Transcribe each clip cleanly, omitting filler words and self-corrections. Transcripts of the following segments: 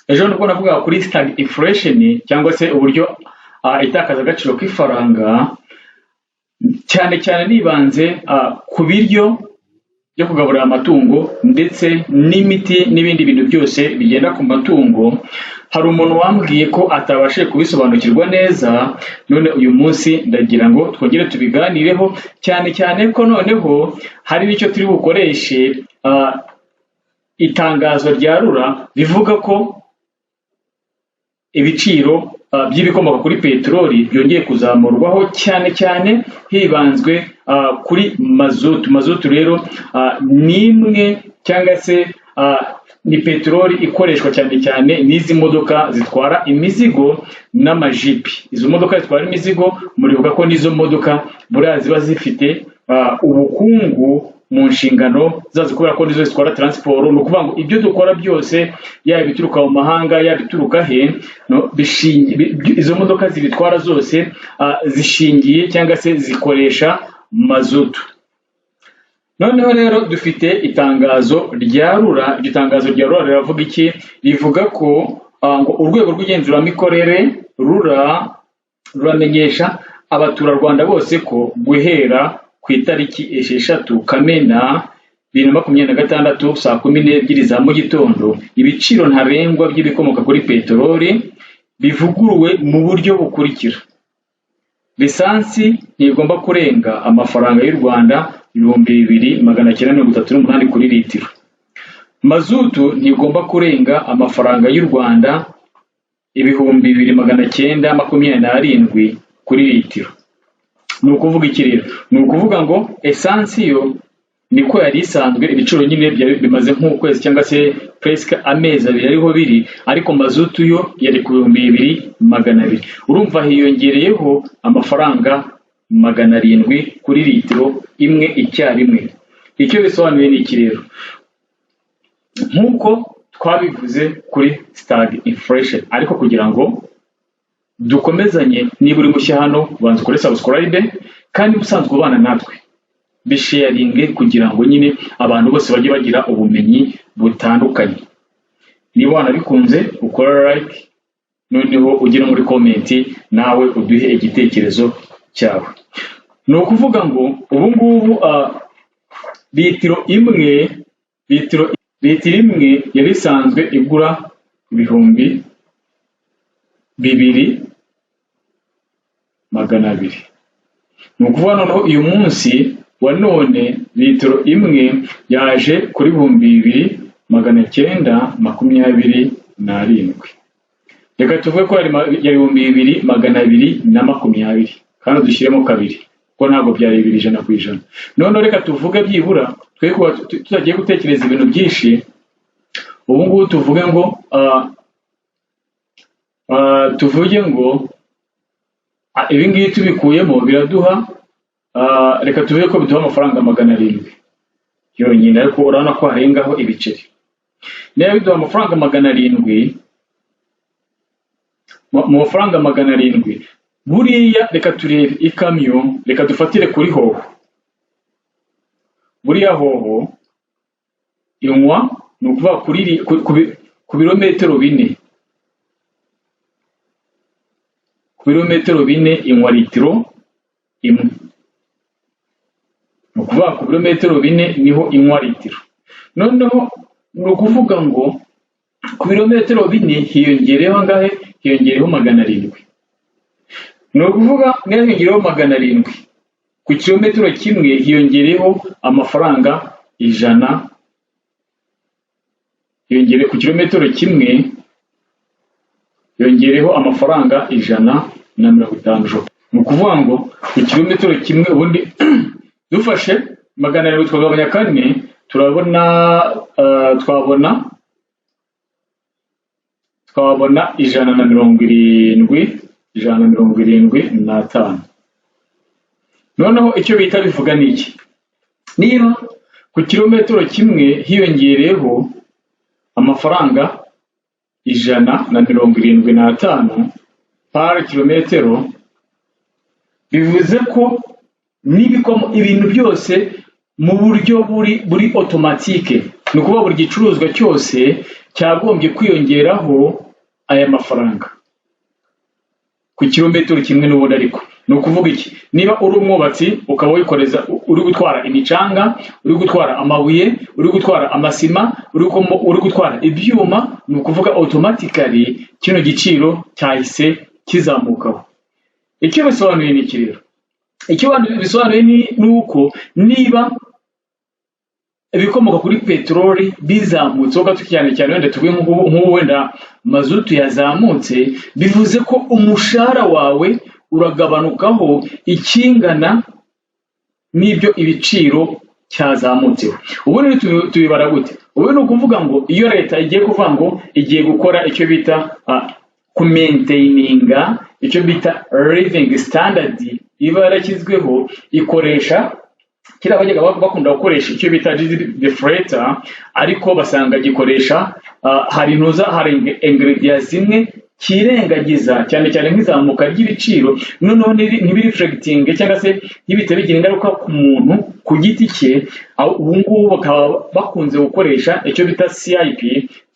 ejo nubwo navuga kuri stagflation cyangwa se uburyo itakaza agaciro k'ifaranga, cyane cyane nibanze ku biryo byo kugaburira amatungo ndetse n'imiti n'ibindi bintu byose bigenda ku matungo. Hari umuntu wambwiye ko atabashije kubisobanukirwa neza, none uyu munsi ndagira ngo twongere tubiganireho, cyane cyane ko noneho hari n'icyo turi bukoreshe itangazo rya RURA rivuga ko ibiciro by'ibikomoka kuri peteroli byongeye kuzamurwaho, cyane cyane hibanzwe kuri mazutu rero ni imwe cyangwa se ni peteroli ikoreshwa cyane cyane n'izi modoka zitwara imizigo n'amajipi. Izo modoka zitwara imizigo muribuka ko n'izo modoka buriya ziba zifite ubukungu mu nshingano zazo, kubera ko nizo zitwara transport. Ni ukuvuga ngo ibyo dukora byose, yaba bituruka mu mahanga yaba bituruka he, izo modoka zibitwara zose zishingiye cyangwa se zikoresha mazutu. Noneho rero dufite itangazo rya RURA. Iryo tangazo rya RURA riravuga iki? Rivuga ko ngo urwego rw'igenzuramikorere RURA ruramenyesha abaturarwanda bose ko guhera ku itariki 6 Kamena 2026 saa 12 za mu gitondo, ibiciro ntarengwa by'ibikomoka kuri peteroli bivuguruwe mu buryo bukurikira: lisansi ntigomba kurenga amafaranga y'u Rwanda 2,938 kuri litiro. Mazutu ntigomba kurenga amafaranga y'u Rwanda 2,927 kuri litiro. Ni ukuvuga iki rero? Ni ukuvuga ngo esansi yo niko yari isanzwe, ibiciro nyine bimaze nk'ukwezi cyangwa se presque amezi 2 ariho biri, ariko mazutu yo yari ku 2,200. Urumva hiyongereyeho amafaranga 700 kuri litiro imwe icyarimwe. Icyo bisobanuye ni iki rero? Nk'uko twabivuze kuri stagflation, ariko kugira ngo dukomezanye, niba uri mushya hano ubanza ukore subscribe, kandi usanzwe ubana natwe bisharinge kugira ngo nyine abantu bose bajye bagira ubumenyi butandukanye. Niba wanabikunze ukora like, noneho ugire muri comment nawe uduhe igitekerezo cyawe. Ni ukuvuga ngo ubu ngubu litiro imwe yari isanzwe igura 2,200. Ni ukuvuga noneho uyu munsi wa none litiro imwe yaje kuri 2,927. Reka tuvuge ko yari 2,220 kandi dushyiremo kabiri ko ntabwo byari 100%. None reka tuvuge byibura twe kuba tutagiye gutekereza ibintu byinshi. Ubu ngubu tuvuge ngo ibi ngibi tubikuyemo biraduha, reka tuvuge ko biduha amafaranga 700 yonyine, ariko urabona ko harengaho ibiceri. Niba biduha amafaranga 700, mu mafaranga 700 buriya reka turebe ikamyo, reka dufatire kuri hoho. Buriya hoho inywa ni ukuvuga ku birometero 4, ku birometero 4 inywa litiro imwe. Ni ukuvuga ku birometero 4 niho inywa litiro. Noneho ni ukuvuga ngo ku birometero 4 hiyongereho angahe? Hiyongereho 700. Ni ukuvuga hiyongereho 700 ku kilometero kimwe, hiyongereho amafaranga 100. Hiyongere ku kilometero kimwe yongereho amafaranga 150. Ni ukuvuga ngo ku kilometero kimwe ubundi dufashe 700 twagabanya 4, twabona 175. Noneho icyo bita bivuga ni iki? Niba ku kilometero kimwe hiyongereho amafaranga 175 par kilometero, bivuze ko ibintu byose mu buryo buri automatique, ni ukuvuga buri gicuruzwa cyose cyagombye kwiyongeraho aya mafaranga ku kilometero kimwe n'ubundi. Ariko ni ukuvuga iki? Niba uri umwubatsi ukaba wikoreza, uri gutwara imicanga, uri gutwara amabuye, uri gutwara amasima, uri gutwara ibyuma, ni ukuvuga automatically kino giciro cyahise kizamukaho. Icyo bisobanuye ni iki rero? Icyo bisobanuye ni uko niba ibikomoka kuri peteroli bizamutse ho gato cyane cyane, wenda tuvuge nk'ubu wenda mazutu yazamutse, bivuze ko umushahara wawe uragabanukaho ikingana n'ibyo ibiciro cyazamutseho. Ubu rero tubibara gute? Ubu ni ukuvuga ngo iyo leta igiye kuvuga ngo igiye gukora icyo bita kumaintaininga, icyo bita living standard iba yarashyizweho, ikoresha kira bajyaga bakunda gukoresha icyo bita deflator, ariko basanga gikoresha hari ingredients zimwe kirengagiza cyane cyane nk'izamuka ry'ibiciro, noneho ntibireflecting cyangwa se ntibite bigira ingaruka ku muntu ku giti cye. Ubu ngubu bakaba bakunze gukoresha icyo bita CIP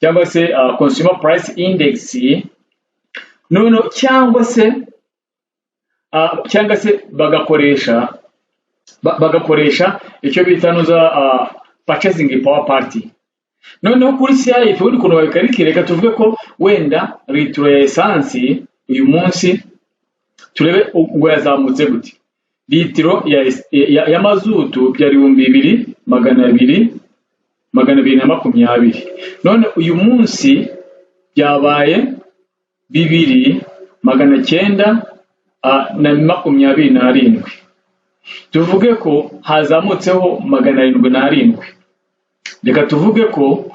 cyangwa se Consumer Price Index, noneho cyangwa se bagakoresha icyo bita purchasing power party. Noneho kuri CIF uri kuntu babikarikira, reka tuvuge ko wenda litiro ya esansi uyu munsi turebe ngo yazamutse gute. Litiro ya mazutu byari 2220, none uyu munsi byabaye 2927. Tuvuge ko hazamutseho 707. Reka tuvuge ko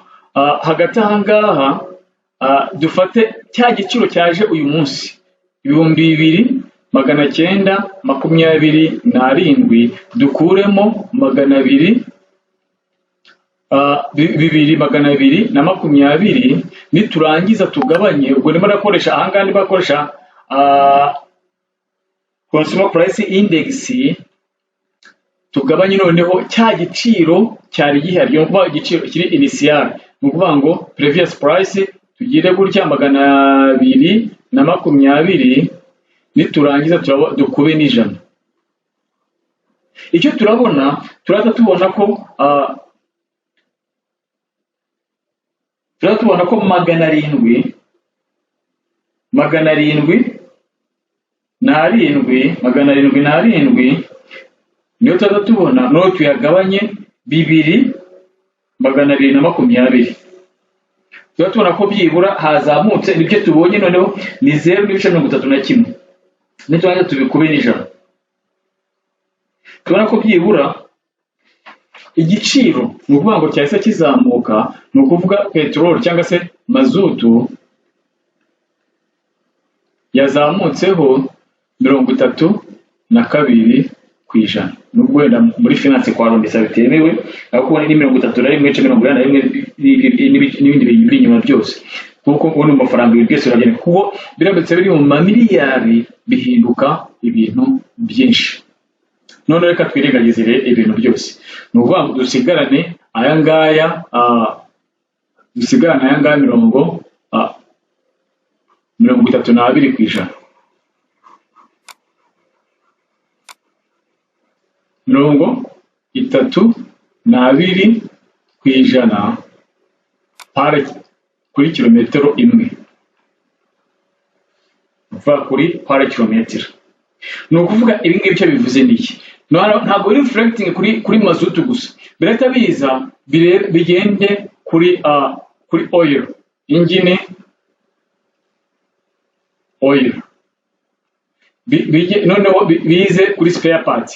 hagati aha ngaha dufate cya giciro cyaje uyu munsi 2927, dukuremo 220, niturangiza tugabanye. Ubwo ndimo ndakoresha aha ngaha, bakoresha Consumer Price Index, tugabanye noneho cya giciro cyari gihari, no kuba igiciro kiri initial, no kuvuga ngo previous price tugire gutya 220, niturangiza dukube n'ijana. Icyo turaza tubona ko 707 niyo tuza tubona, no tuyagabanye 2220, tuba tubona ko byibura hazamutse. Nibyo tubonye noneho ni 0.31. Niturangiza tubikube n'ijana, tubona ko byibura igiciro ni ukuvuga ngo cyahise kizamuka. Ni ukuvuga peteroli cyangwa se mazutu yazamutseho 32%. Nubwo wenda muri finance kwa rondesa bitemewe, ariko ni 31, n'ibindi biri inyuma byose, kuko ubona amafaranga y'ubwese uragenda, kuko birabetse biri mu mamiliyari, bihinduka ibintu byinshi. None reka twirengagize ibintu byose, ni ukuvuga ngo dusigarane aya ngaya 32%. 32% kuri kilometero imwe, uva kuri par kilometero. Ni ukuvuga ibi ngibi icyo bivuze niki? Ntabwo biri reflecting kuri mazutu gusa, birahita biza bigende kuri oil, engine oil, noneho bize kuri spare part.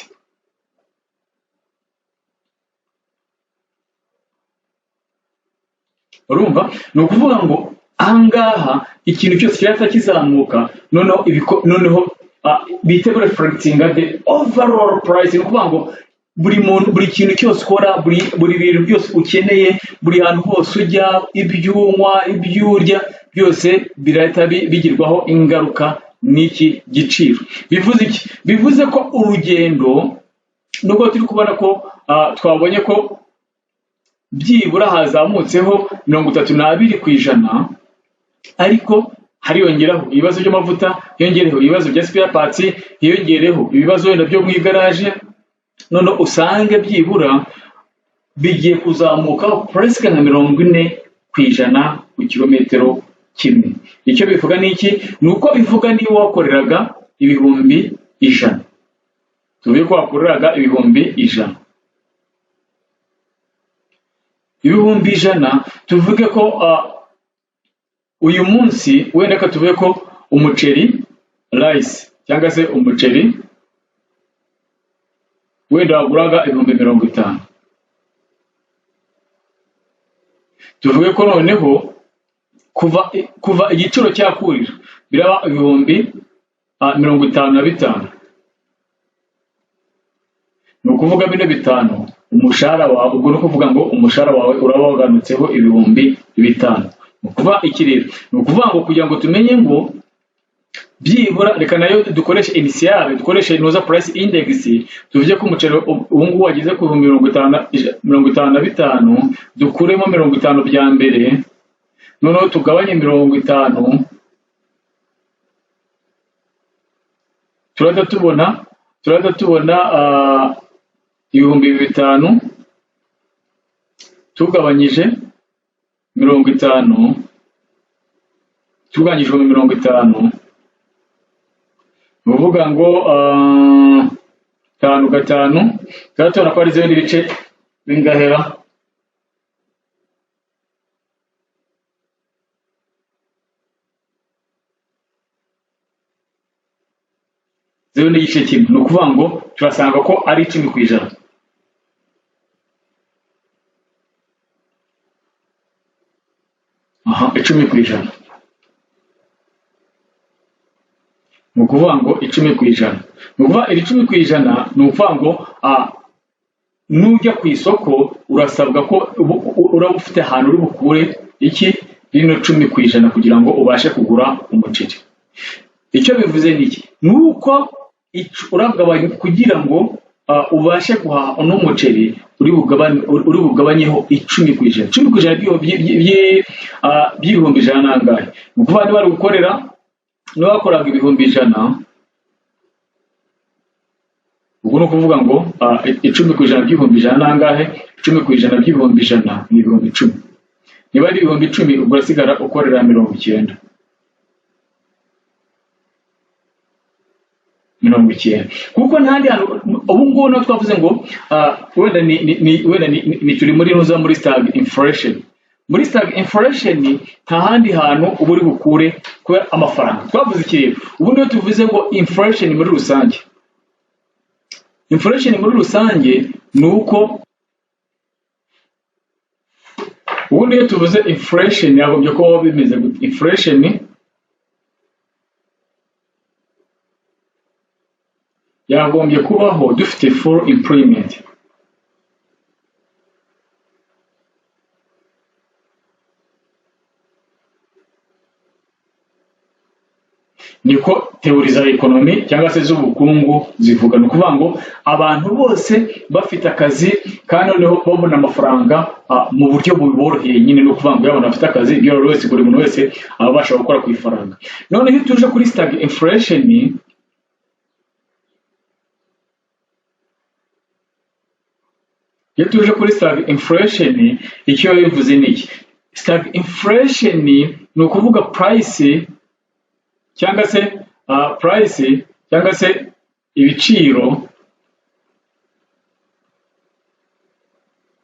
Urumva? Ni ukuvuga ngo ahangaha ikintu cyose cyahita kizamuka, noneho bite reflecting the overall price. Ni ukuvuga ngo buri kintu cyose ukora, buri bintu byose ukeneye, buri hantu hose ujya, ibyunywa, ibyurya, byose birahita bigirwaho ingaruka n'iki giciro. Bivuze iki? Bivuze ko urugendo, nubwo turi kubona ko twabonye ko byibura hazamutseho 32%, ariko hariyongeraho ibibazo by'amavuta, hiyongereho ibibazo bya spare parts, hiyongereho ibibazo wenda byo mu igaraje, none usange byibura bigiye kuzamuka presque nka 40% ku kilometero kimwe. Icyo bivuga ni iki? Nuko bivuga niba wakoreraga ibihumbi 100, tuvuye ko wakoreraga ibihumbi 100, ibihumbi 100, tuvuge ko uyu munsi wenda ka tuvuye ko umuceri rice cyangwa se umuceri wenda waguraga ibihumbi 50, tuvuge ko noneho kuva igiciro cyakurira biraba ibihumbi 55, ni ukuvuga bine bitanu umushahara wawe, ubwo ni ukuvuga ngo umushahara wawe uraba waganutseho ibihumbi 5. Ni ukuvuga iki rero? Ni ukuvuga ngo kugira ngo tumenye ngo byibura, reka nayo dukoreshe initial, dukoreshe inoza price index, tuvuge ko umuceri ubu ngubu wageze ku 55, dukuremo 50 bya mbere, noneho tugabanye 50, turada tubona ibihumbi 5 tugabanyije 50, tugabanyije 50, uvuga ngo 5 tubona ko ari zibindi bice bingahera, zeru n'igice kimwe, ni ukuvuga ngo turasanga ko ari 10%. Aha, 10%. Ni ukuvuga ngo 10%. Ni ukuvuga iri 10%, ni ukuvuga ngo nujya ku isoko urasabwa ko uraba ufite ahantu uri bukure iki rino 10% kugira ngo ubashe kugura umuceri. Icyo bivuze niki? Nuko uragabanya kugira ngo ubashe guhaha n'umuceri uri bugabanyeho 10%. 10% by'ibihumbi 100 nangahe? Ni ukuvuga niba ari gukorera, niba wakoraga ibihumbi 100, ubwo ni ukuvuga ngo 10% by'ibihumbi 100 nangahe? 10% by'ibihumbi 100 ni ibihumbi 10. Niba ari ibihumbi 10, ubwo urasigara ukorera 90. Kuko ntandi hano ubu ngubu no twavuze ngo wenda ni turi muri noza muri stagflation. Muri stagflation nta handi hantu ubu uri bukure kubera amafaranga. Twavuze iki rero? Ubu niyo tuvuze ngo inflation muri rusange. Inflation muri rusange nuko ubu niyo tuvuze inflation yagombye ko bimeze gute? Inflation yagombye kubaho dufite full employment. Niko teori za ekonomi cyangwa se z'ubukungu zivuga. Ni ukuvuga ngo abantu bose bafite akazi kandi noneho babona amafaranga mu buryo buboroheye, nyine no kuvuga ngo yabona afite akazi, buri muntu wese abasha gukora ku ifaranga. None iyo tuje kuri stagflation, iyo tuje kuri stagflation, icyo bivuze ni iki? Stagflation ni ukuvuga price cyangwa se ibiciro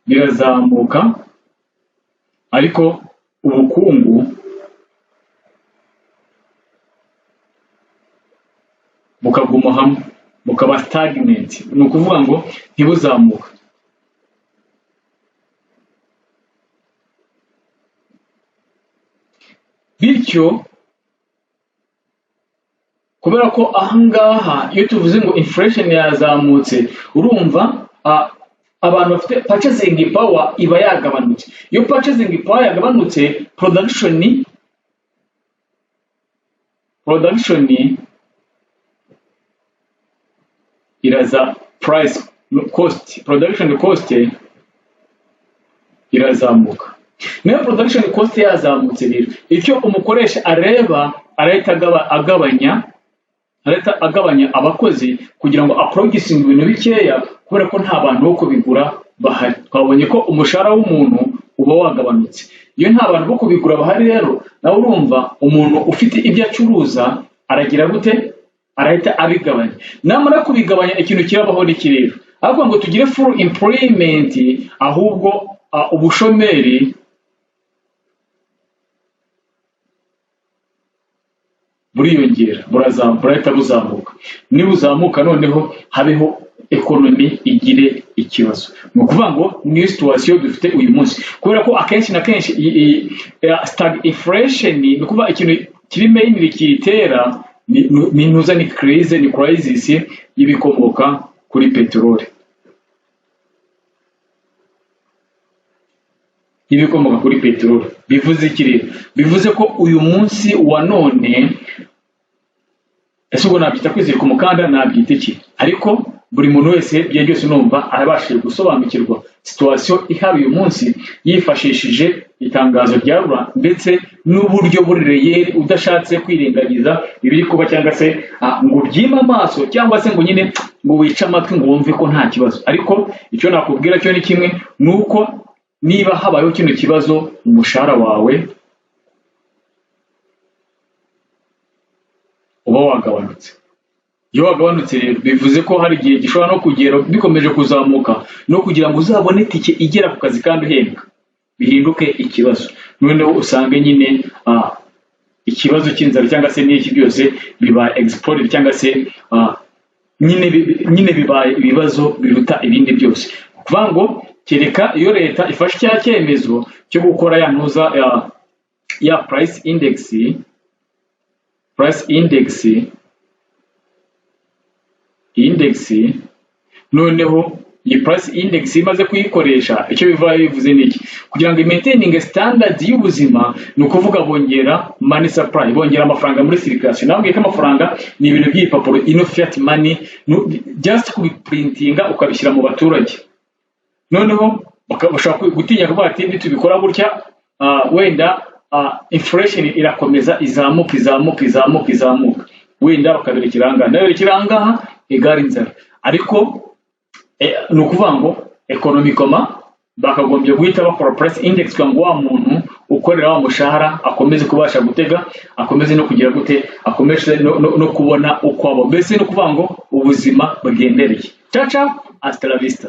birazamuka, ariko ubukungu bukaguma hamwe, bukaba stagnant. Ni ukuvuga ngo ntibuzamuka. Bityo kubera ko ahangaha iyo tuvuze ngo inflation yazamutse, urumva abantu bafite purchasing power iba yagabanutse. Iyo purchasing power yagabanutse, production iraza, price cost, production cost irazamuka. Niyo production cost yazamutse rero, icyo umukoresha areba arahita agabanya abakozi kugira ngo aproducing ibintu bikeya, kubera ko nta bantu bo kubigura bahari. Twabonye ko umushahara w'umuntu uba wagabanutse, iyo nta bantu bo kubigura bahari rero nawe urumva umuntu ufite ibyo acuruza aragira gute, arahita abigabanya. Namara kubigabanya ikintu kirabaho n'ikirero, ahubwo ngo tugire full employment, ahubwo ubushomeri buriyongera, burahita buzamuka. Niba uzamuka noneho habeho ekonomi igire ikibazo. Ni ukuvuga ngo niyo situation dufite uyu munsi, kubera ko akenshi na kenshi stagflation ni ukuvuga ikintu kiri mainly kiyitera ni crisis y'ibikomoka kuri peteroli. Ibikomoka kuri peteroli bivuze iki rero? Bivuze ko uyu munsi wa none, ese ubwo nabyita kwizirika umukanda, nabyita iki? Ariko buri muntu wese bya byose numva arabashije gusobanukirwa situation ihari uyu munsi, yifashishije itangazo rya RURA ndetse n'uburyo buri reyeri, udashatse kwirengagiza ibiri kuba cyangwa se ngo byima amaso cyangwa se ngo nyine ngo wice amatwi ngo wumve ko nta kibazo. Ariko icyo nakubwira cyo ni kimwe, nuko niba habayeho kino kibazo, umushahara wawe uba wagabanutse. Iyo wagabanutse rero bivuze ko hari igihe gishobora no kugera bikomeje kuzamuka, no kugira ngo uzabone tike igera ku kazi kandi uhembwa bihinduke ikibazo. Noneho usange nyine ikibazo cy'inzara cyangwa se n'iki byose biba exploded, cyangwa se nyine bibaye ibibazo biruta ibindi byose. Kuvuga ngo kereka iyo leta ifashe cya cyemezo cyo gukora ya price index, noneho iyi price index imaze kuyikoresha, icyo bivuze niki? Kugira ngo maintaining standard y'ubuzima, ni ukuvuga bongera money supply, bongera amafaranga muri circulation. Nabwiye ko amafaranga ni ibintu by'ipapuro, ino fiat money, just kubiprintinga ukabishyira mu baturage. Noneho bashaka gutinya kuvuga ati nitubikora gutya wenda inflation irakomeza izamuka, wenda bakaberekera ahangaha, nayo ikirangaha igara inzara. Ariko ni ukuvuga ngo economically bakagombye guhita bakora price index kugira ngo wa muntu ukorera wa mushahara akomeze kubasha gutega, akomeze no kugira gute, akomeze no kubona uko abo, mbese no kuvuga ngo ubuzima bwendereye. Hasta la vista.